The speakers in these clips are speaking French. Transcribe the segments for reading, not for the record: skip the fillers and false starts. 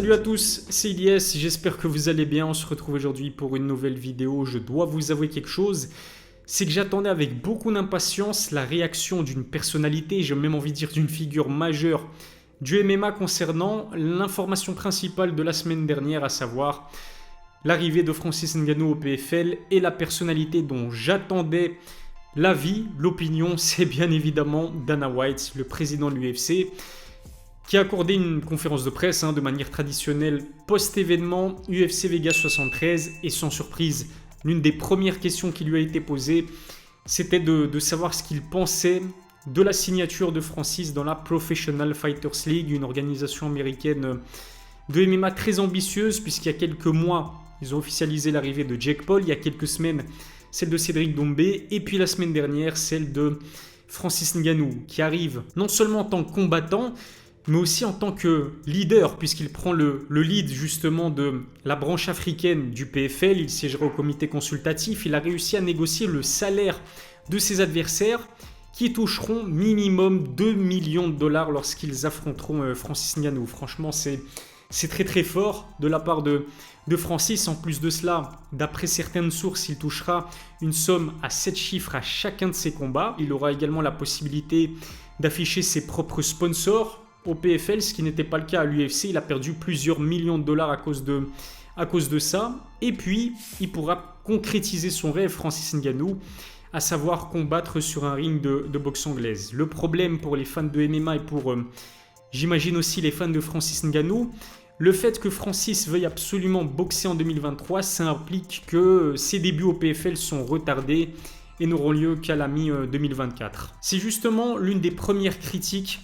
Salut à tous, c'est Ilyes, j'espère que vous allez bien. On se retrouve aujourd'hui pour une nouvelle vidéo. Je dois vous avouer quelque chose, c'est que j'attendais avec beaucoup d'impatience la réaction d'une personnalité, j'ai même envie de dire d'une figure majeure du MMA concernant l'information principale de la semaine dernière, à savoir l'arrivée de Francis Ngannou au PFL, et la personnalité dont j'attendais l'avis, l'opinion, c'est bien évidemment Dana White, le président de l'UFC, qui a accordé une conférence de presse de manière traditionnelle post-événement UFC Vegas 73, et sans surprise, l'une des premières questions qui lui a été posée, c'était de savoir ce qu'il pensait de la signature de Francis dans la Professional Fighters League, une organisation américaine de MMA très ambitieuse, puisqu'il y a quelques mois, ils ont officialisé l'arrivée de Jake Paul, il y a quelques semaines, celle de Cédric Doumbé, et puis la semaine dernière, celle de Francis Ngannou, qui arrive non seulement en tant que combattant, mais aussi en tant que leader, puisqu'il prend le lead justement de la branche africaine du PFL, il siégera au comité consultatif, il a réussi à négocier le salaire de ses adversaires qui toucheront minimum 2 millions de dollars lorsqu'ils affronteront Francis Ngannou. Franchement, c'est très très fort de la part de Francis. En plus de cela, d'après certaines sources, il touchera une somme à 7 chiffres à chacun de ses combats. Il aura également la possibilité d'afficher ses propres sponsors au PFL, ce qui n'était pas le cas à l'UFC. Il a perdu plusieurs millions de dollars à cause de ça. Et puis, il pourra concrétiser son rêve, Francis Ngannou, à savoir combattre sur un ring de boxe anglaise. Le problème pour les fans de MMA et pour, j'imagine aussi les fans de Francis Ngannou, le fait que Francis veuille absolument boxer en 2023, ça implique que ses débuts au PFL sont retardés et n'auront lieu qu'à la mi-2024. C'est justement l'une des premières critiques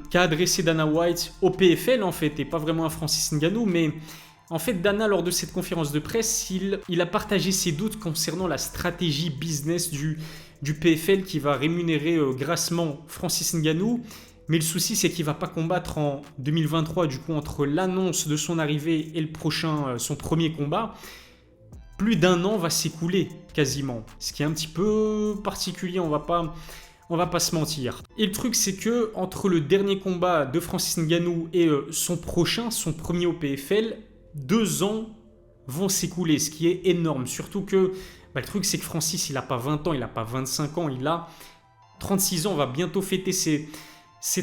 qu'a adressé Dana White au PFL en fait, et pas vraiment à Francis Ngannou, mais en fait Dana, lors de cette conférence de presse, il a partagé ses doutes concernant la stratégie business du PFL qui va rémunérer grassement Francis Ngannou, mais le souci c'est qu'il ne va pas combattre en 2023, du coup entre l'annonce de son arrivée et son premier combat, plus d'un an va s'écouler quasiment, ce qui est un petit peu particulier, on va pas se mentir. Et le truc c'est que entre le dernier combat de Francis Ngannou et son premier au PFL, 2 ans vont s'écouler, ce qui est énorme. Surtout que le truc c'est que Francis il n'a pas 20 ans, il n'a pas 25 ans, il a 36 ans, on va bientôt fêter ses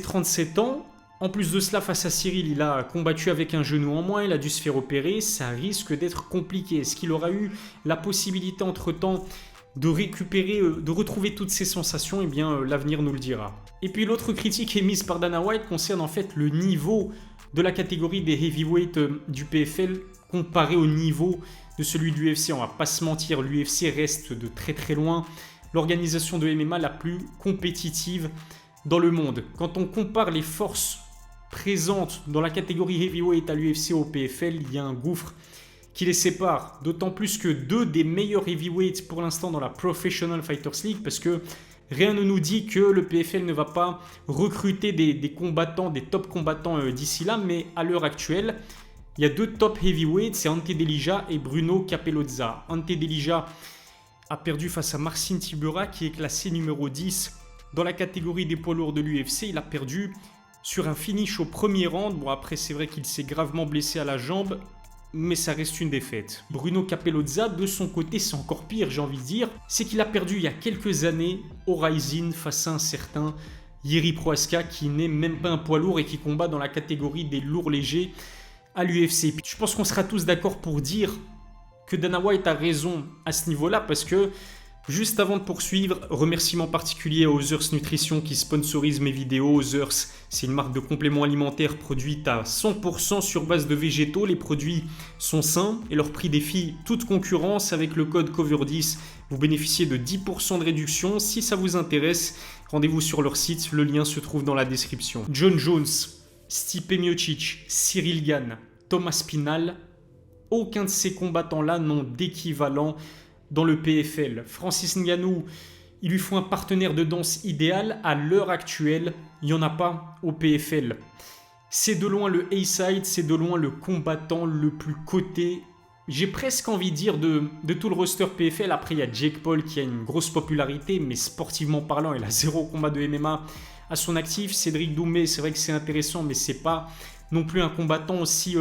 37 ans. En plus de cela, face à Cyril, il a combattu avec un genou en moins, il a dû se faire opérer, ça risque d'être compliqué. Est-ce qu'il aura eu la possibilité entre-temps de récupérer, de retrouver toutes ses sensations? Eh bien, l'avenir nous le dira. Et puis l'autre critique émise par Dana White concerne en fait le niveau de la catégorie des heavyweights du PFL comparé au niveau de celui de l'UFC. On va pas se mentir, l'UFC reste de très très loin l'organisation de MMA la plus compétitive dans le monde. Quand on compare les forces présentes dans la catégorie heavyweight à l'UFC au PFL, il y a un gouffre qui les sépare, d'autant plus que 2 des meilleurs heavyweights pour l'instant dans la Professional Fighters League, parce que rien ne nous dit que le PFL ne va pas recruter des combattants, des top combattants d'ici là, mais à l'heure actuelle, il y a 2 top heavyweights, c'est Ante Delija et Bruno Capellozza. Ante Delija a perdu face à Marcin Tybura, qui est classé numéro 10 dans la catégorie des poids lourds de l'UFC. Il a perdu sur un finish au premier round. Bon, après, c'est vrai qu'il s'est gravement blessé à la jambe, mais ça reste une défaite. Bruno Capellozza, de son côté, c'est encore pire, j'ai envie de dire. C'est qu'il a perdu il y a quelques années au Rising face à un certain Jiří Procházka, qui n'est même pas un poids lourd et qui combat dans la catégorie des lourds légers à l'UFC. Je pense qu'on sera tous d'accord pour dire que Dana White a raison à ce niveau-là, parce que juste avant de poursuivre, remerciement particulier à Others Nutrition qui sponsorise mes vidéos. Others, c'est une marque de compléments alimentaires produite à 100% sur base de végétaux. Les produits sont sains et leur prix défie toute concurrence. Avec le code COVER10, vous bénéficiez de 10% de réduction. Si ça vous intéresse, rendez-vous sur leur site, le lien se trouve dans la description. John Jones, Stipe Miocic, Cyril Gane, Thomas Pinal, aucun de ces combattants-là n'ont d'équivalent dans le PFL. Francis Ngannou, il lui faut un partenaire de danse idéal. À l'heure actuelle, il n'y en a pas au PFL. C'est de loin le A-side, c'est de loin le combattant le plus coté. J'ai presque envie de dire de tout le roster PFL. Après, il y a Jake Paul qui a une grosse popularité, mais sportivement parlant, il a 0 combat de MMA à son actif. Cédric Doumbé, c'est vrai que c'est intéressant, mais c'est pas non plus un combattant aussi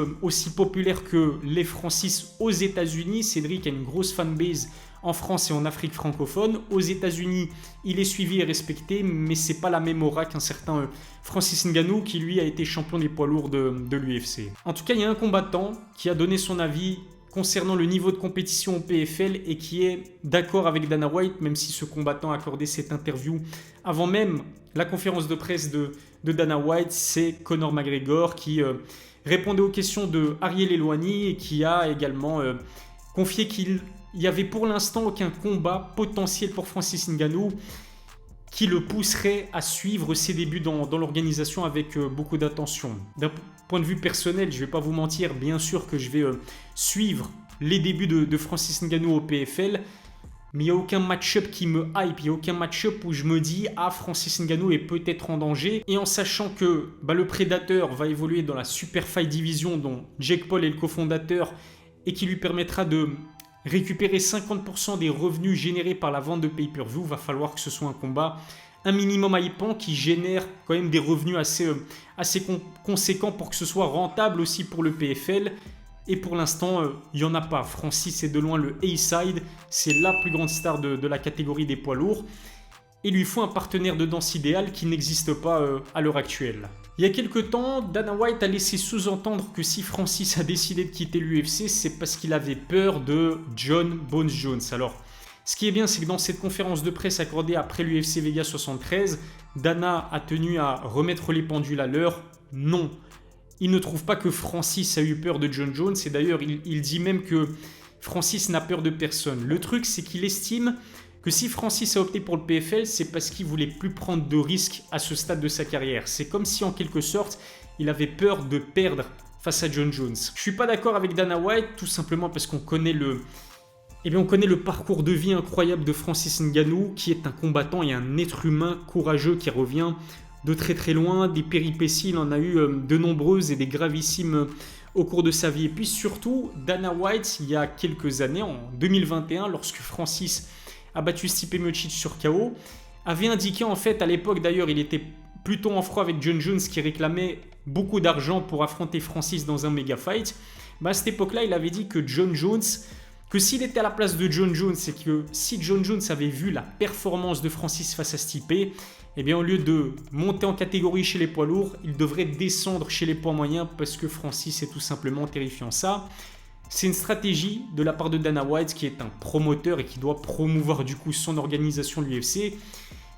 populaire que les Francis aux États-Unis. Cédric a une grosse fanbase en France et en Afrique francophone. Aux États-Unis, il est suivi et respecté, mais c'est pas la même aura qu'un certain Francis Ngannou qui lui a été champion des poids lourds de l'UFC. En tout cas, il y a un combattant qui a donné son avis concernant le niveau de compétition au PFL et qui est d'accord avec Dana White, même si ce combattant a accordé cette interview avant même la conférence de presse de Dana White. C'est Conor McGregor qui répondait aux questions de Ariel Helwani et qui a également confié qu'il n'y avait pour l'instant aucun combat potentiel pour Francis Ngannou qui le pousserait à suivre ses débuts dans l'organisation avec beaucoup d'attention. D'un point de vue personnel, je ne vais pas vous mentir, bien sûr que je vais suivre les débuts de Francis Ngannou au PFL, mais il n'y a aucun match-up qui me hype, il n'y a aucun match-up où je me dis « Ah, Francis Ngannou est peut-être en danger ». Et en sachant que le prédateur va évoluer dans la Super Fight Division dont Jake Paul est le cofondateur et qui lui permettra de récupérer 50% des revenus générés par la vente de pay-per-view, va falloir que ce soit un combat un minimum hypant qui génère quand même des revenus assez conséquents pour que ce soit rentable aussi pour le PFL. Et pour l'instant, il n'y en a pas. Francis est de loin le A-side, c'est la plus grande star de la catégorie des poids lourds. Il lui faut un partenaire de danse idéal qui n'existe pas à l'heure actuelle. Il y a quelques temps, Dana White a laissé sous-entendre que si Francis a décidé de quitter l'UFC, c'est parce qu'il avait peur de John Bones Jones. Alors, ce qui est bien, c'est que dans cette conférence de presse accordée après l'UFC Vegas 73, Dana a tenu à remettre les pendules à l'heure. Non, il ne trouve pas que Francis a eu peur de John Jones, et d'ailleurs, il dit même que Francis n'a peur de personne. Le truc, c'est qu'il estime que si Francis a opté pour le PFL, c'est parce qu'il voulait plus prendre de risques à ce stade de sa carrière. C'est comme si en quelque sorte, il avait peur de perdre face à John Jones. Je suis pas d'accord avec Dana White, tout simplement parce qu'on connaît le parcours de vie incroyable de Francis Ngannou, qui est un combattant et un être humain courageux qui revient de très très loin, des péripéties, il en a eu de nombreuses et des gravissimes au cours de sa vie. Et puis surtout, Dana White, il y a quelques années, en 2021, lorsque Francis a battu Stipe Miocic sur KO, avait indiqué en fait, à l'époque d'ailleurs, il était plutôt en froid avec John Jones qui réclamait beaucoup d'argent pour affronter Francis dans un méga fight. À cette époque-là, il avait dit que John Jones, que s'il était à la place de John Jones et que si John Jones avait vu la performance de Francis face à Stipe, eh bien au lieu de monter en catégorie chez les poids lourds, il devrait descendre chez les poids moyens parce que Francis est tout simplement terrifiant. Ça, c'est une stratégie de la part de Dana White qui est un promoteur et qui doit promouvoir du coup son organisation, l'UFC.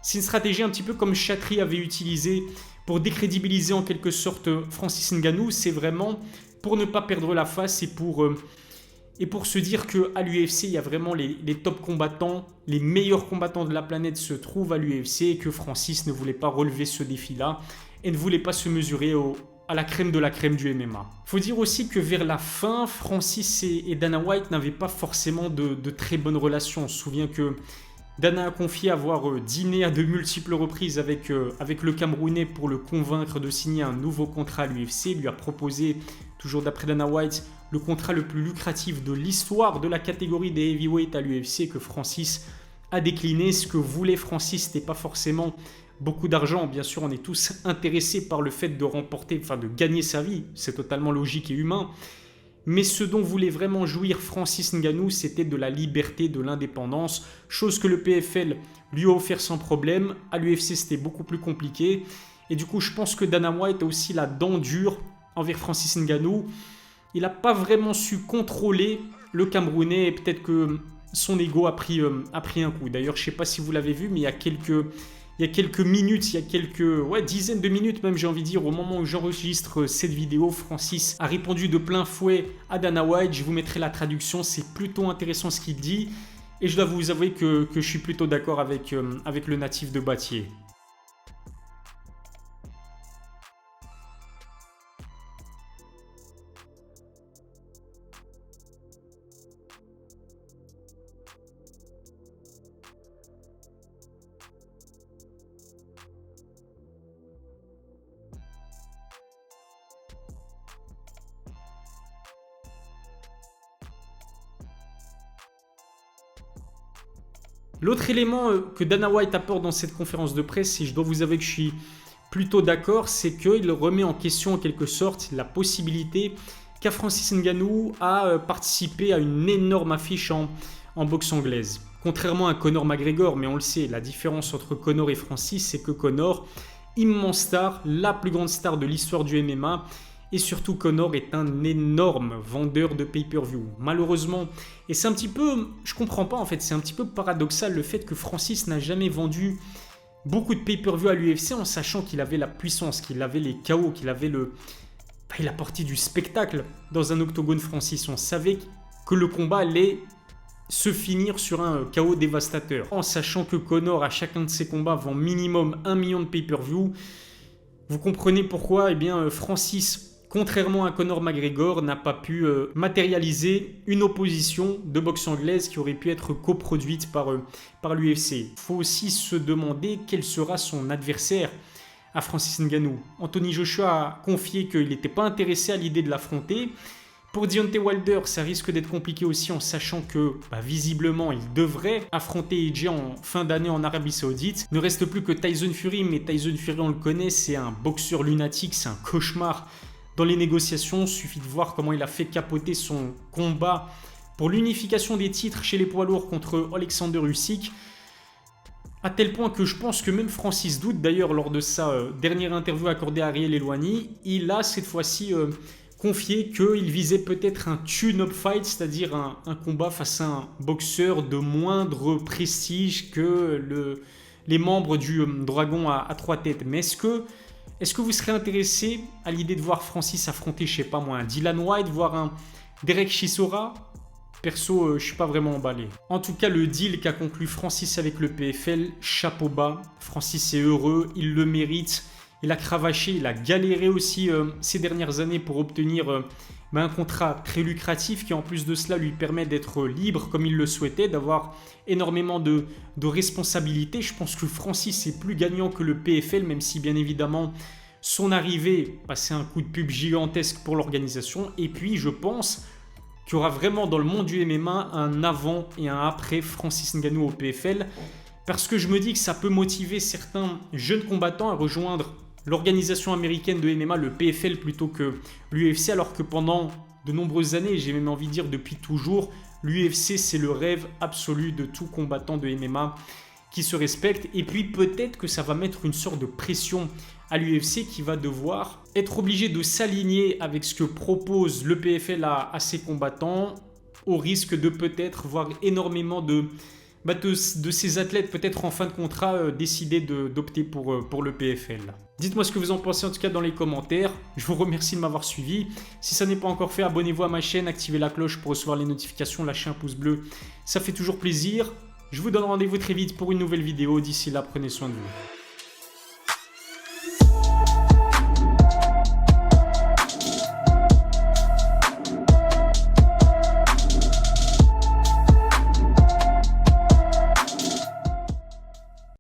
C'est une stratégie un petit peu comme Chatri avait utilisé pour décrédibiliser en quelque sorte Francis Ngannou. C'est vraiment pour ne pas perdre la face et pour se dire qu'à l'UFC, il y a vraiment les top combattants, les meilleurs combattants de la planète se trouvent à l'UFC et que Francis ne voulait pas relever ce défi-là et ne voulait pas se mesurer à la crème de la crème du MMA. Il faut dire aussi que vers la fin, Francis et Dana White n'avaient pas forcément de très bonnes relations. On se souvient que Dana a confié avoir dîné à de multiples reprises avec le Camerounais pour le convaincre de signer un nouveau contrat à l'UFC. Il lui a proposé, toujours d'après Dana White, le contrat le plus lucratif de l'histoire de la catégorie des heavyweights à l'UFC que Francis a décliné. Ce que voulait Francis, ce n'était pas forcément beaucoup d'argent. Bien sûr, on est tous intéressés par le fait de gagner sa vie. C'est totalement logique et humain. Mais ce dont voulait vraiment jouir Francis Ngannou, c'était de la liberté, de l'indépendance, chose que le PFL lui a offert sans problème. À l'UFC, c'était beaucoup plus compliqué. Et du coup, je pense que Dana White a aussi la dent dure envers Francis Ngannou. Il n'a pas vraiment su contrôler le Camerounais et peut-être que son ego a pris un coup. D'ailleurs, je ne sais pas si vous l'avez vu, mais il y a quelques minutes, dizaines de minutes même, j'ai envie de dire, au moment où j'enregistre cette vidéo, Francis a répondu de plein fouet à Dana White. Je vous mettrai la traduction, c'est plutôt intéressant ce qu'il dit. Et je dois vous avouer que je suis plutôt d'accord avec le natif de Battier. L'autre élément que Dana White apporte dans cette conférence de presse, et je dois vous avouer que je suis plutôt d'accord, c'est qu'il remet en question en quelque sorte la possibilité qu'a Francis Ngannou à participer à une énorme affiche en boxe anglaise. Contrairement à Conor McGregor, mais on le sait, la différence entre Conor et Francis, c'est que Conor, immense star, la plus grande star de l'histoire du MMA, et surtout Conor est un énorme vendeur de pay-per-view. Malheureusement, et c'est un petit peu, je comprends pas en fait, c'est un petit peu paradoxal le fait que Francis n'a jamais vendu beaucoup de pay-per-view à l'UFC en sachant qu'il avait la puissance, qu'il avait les KO, qu'il avait il apportait du spectacle dans un octogone. Francis, on savait que le combat allait se finir sur un KO dévastateur. En sachant que Conor, à chacun de ses combats, vend minimum 1 million de pay-per-view, vous comprenez pourquoi Francis, contrairement à Conor McGregor, n'a pas pu matérialiser une opposition de boxe anglaise qui aurait pu être coproduite par l'UFC. Il faut aussi se demander quel sera son adversaire à Francis Ngannou. Anthony Joshua a confié qu'il n'était pas intéressé à l'idée de l'affronter. Pour Deontay Wilder, ça risque d'être compliqué aussi en sachant que visiblement il devrait affronter AJ en fin d'année en Arabie Saoudite. Il ne reste plus que Tyson Fury, mais Tyson Fury on le connaît, c'est un boxeur lunatique, c'est un cauchemar dans les négociations. Il suffit de voir comment il a fait capoter son combat pour l'unification des titres chez les poids lourds contre Alexander Usyk. À tel point que je pense que même Francis doute. D'ailleurs, lors de sa dernière interview accordée à Ariel Helwani, il a cette fois-ci confié qu'il visait peut-être un tune-up fight, c'est-à-dire un combat face à un boxeur de moindre prestige que les membres du Dragon à 3 têtes. Mais est-ce que vous serez intéressé à l'idée de voir Francis affronter, je sais pas moi, un Dylan White, voir un Derek Chisora ? Perso, je suis pas vraiment emballé. En tout cas, le deal qu'a conclu Francis avec le PFL, chapeau bas. Francis est heureux, il le mérite. Il a cravaché, il a galéré aussi ces dernières années pour obtenir un contrat très lucratif qui en plus de cela lui permet d'être libre comme il le souhaitait, d'avoir énormément de responsabilités. Je pense que Francis est plus gagnant que le PFL, même si bien évidemment son arrivée passait un coup de pub gigantesque pour l'organisation. Et puis je pense qu'il y aura vraiment dans le monde du MMA un avant et un après Francis Ngannou au PFL, parce que je me dis que ça peut motiver certains jeunes combattants à rejoindre l'organisation américaine de MMA, le PFL, plutôt que l'UFC, alors que pendant de nombreuses années, j'ai même envie de dire depuis toujours, l'UFC c'est le rêve absolu de tout combattant de MMA qui se respecte. Et puis peut-être que ça va mettre une sorte de pression à l'UFC qui va devoir être obligé de s'aligner avec ce que propose le PFL à ses combattants, au risque de peut-être voir énormément de ces athlètes peut-être en fin de contrat décider d'opter pour le PFL. Dites-moi ce que vous en pensez en tout cas dans les commentaires. Je vous remercie de m'avoir suivi. Si ça n'est pas encore fait, abonnez-vous à ma chaîne, activez la cloche pour recevoir les notifications, lâchez un pouce bleu, ça fait toujours plaisir. Je vous donne rendez-vous très vite pour une nouvelle vidéo. D'ici là, prenez soin de vous.